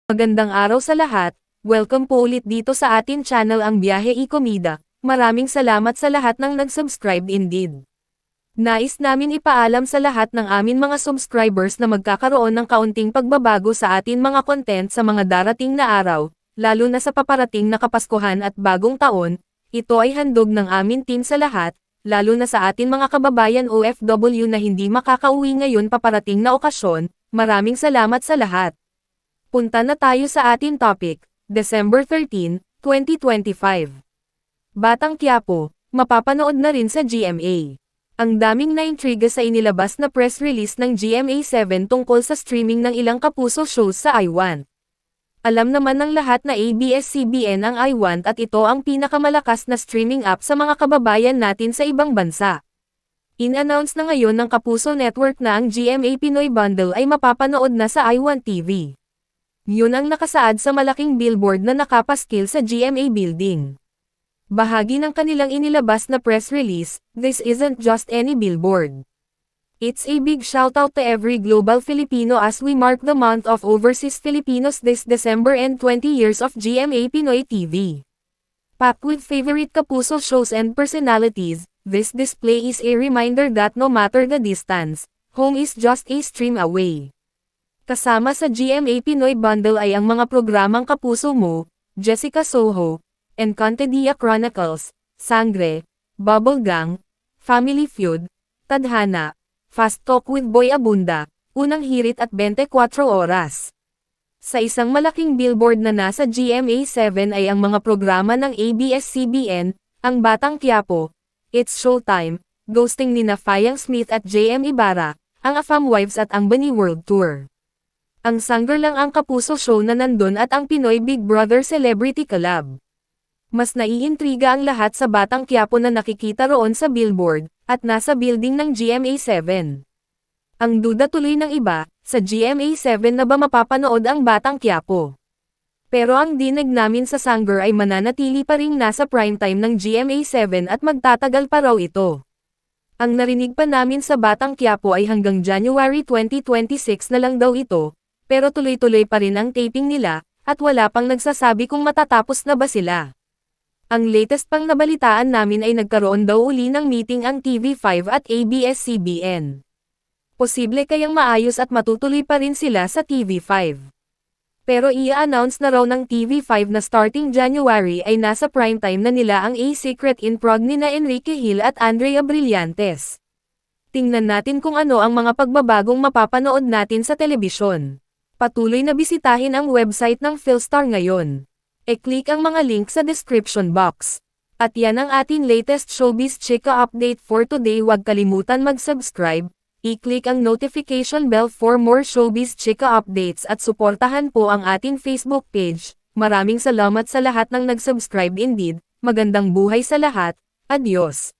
Magandang araw sa lahat, welcome po ulit dito sa atin channel ang Biyahe y Comida. Maraming salamat sa lahat ng nag-subscribe indeed. Nais namin ipaalam sa lahat ng amin mga subscribers na magkakaroon ng kaunting pagbabago sa atin mga content sa mga darating na araw, lalo na sa paparating na Kapaskuhan at Bagong Taon. Ito ay handog ng amin team sa lahat, lalo na sa atin mga kababayan OFW na hindi makakauwi ngayon paparating na okasyon. Maraming salamat sa lahat. Punta na tayo sa ating topic, December 13, 2025. Batang Quiapo, mapapanood na rin sa GMA. Ang daming naintriga sa inilabas na press release ng GMA7 tungkol sa streaming ng ilang kapuso shows sa I-Want. Alam naman ng lahat na ABS-CBN ang I-Want at ito ang pinakamalakas na streaming app sa mga kababayan natin sa ibang bansa. In-announce na ngayon ng Kapuso Network na ang GMA Pinoy Bundle ay mapapanood na sa I-Want TV. Yun ang nakasaad sa malaking billboard na nakapaskil sa GMA building. Bahagi ng kanilang inilabas na press release, this isn't just any billboard. It's a big shoutout to every global Filipino as we mark the month of overseas Filipinos this December and 20 years of GMA Pinoy TV. Packed with favorite kapuso shows and personalities, this display is a reminder that no matter the distance, home is just a stream away. Kasama sa GMA Pinoy Bundle ay ang mga programang Kapuso Mo, Jessica Soho, Encantadia Chronicles, Sangre, Bubble Gang, Family Feud, Tadhana, Fast Talk with Boy Abunda, Unang Hirit at 24 Oras. Sa isang malaking billboard na nasa GMA7 ay ang mga programa ng ABS-CBN, ang Batang Quiapo, It's Showtime, Ghosting nina Fayang Smith at JM Ibarra, ang Afam Wives at ang Bani World Tour. Ang Sangre lang ang kapuso show na nandun at ang Pinoy Big Brother Celebrity Collab. Mas naiintriga ang lahat sa Batang Quiapo na nakikita roon sa billboard, at nasa building ng GMA7. Ang duda tuloy ng iba, sa GMA7 na ba mapapanood ang Batang Quiapo? Pero ang dinig namin sa Sangre ay mananatili pa ring nasa primetime ng GMA7 at magtatagal pa raw ito. Ang narinig pa namin sa Batang Quiapo ay hanggang January 2026 na lang daw ito. Pero tuloy-tuloy pa rin ang taping nila, at wala pang nagsasabi kung matatapos na ba sila. Ang latest pang nabalitaan namin ay nagkaroon daw uli ng meeting ang TV5 at ABS-CBN. Posible kayang maayos at matutuloy pa rin sila sa TV5. Pero i-announce na raw ng TV5 na starting January ay nasa primetime na nila ang A Secret in Prague nina Enrique Hill at Andrea Brillantes. Tingnan natin kung ano ang mga pagbabagong mapapanood natin sa telebisyon. Patuloy na bisitahin ang website ng Philstar ngayon. E-click ang mga link sa description box. At yan ang ating latest Showbiz Chika update for today. Huwag kalimutan mag-subscribe, i-click ang notification bell for more Showbiz Chika updates at suportahan po ang ating Facebook page. Maraming salamat sa lahat ng nag-subscribe indeed. Magandang buhay sa lahat. Adios.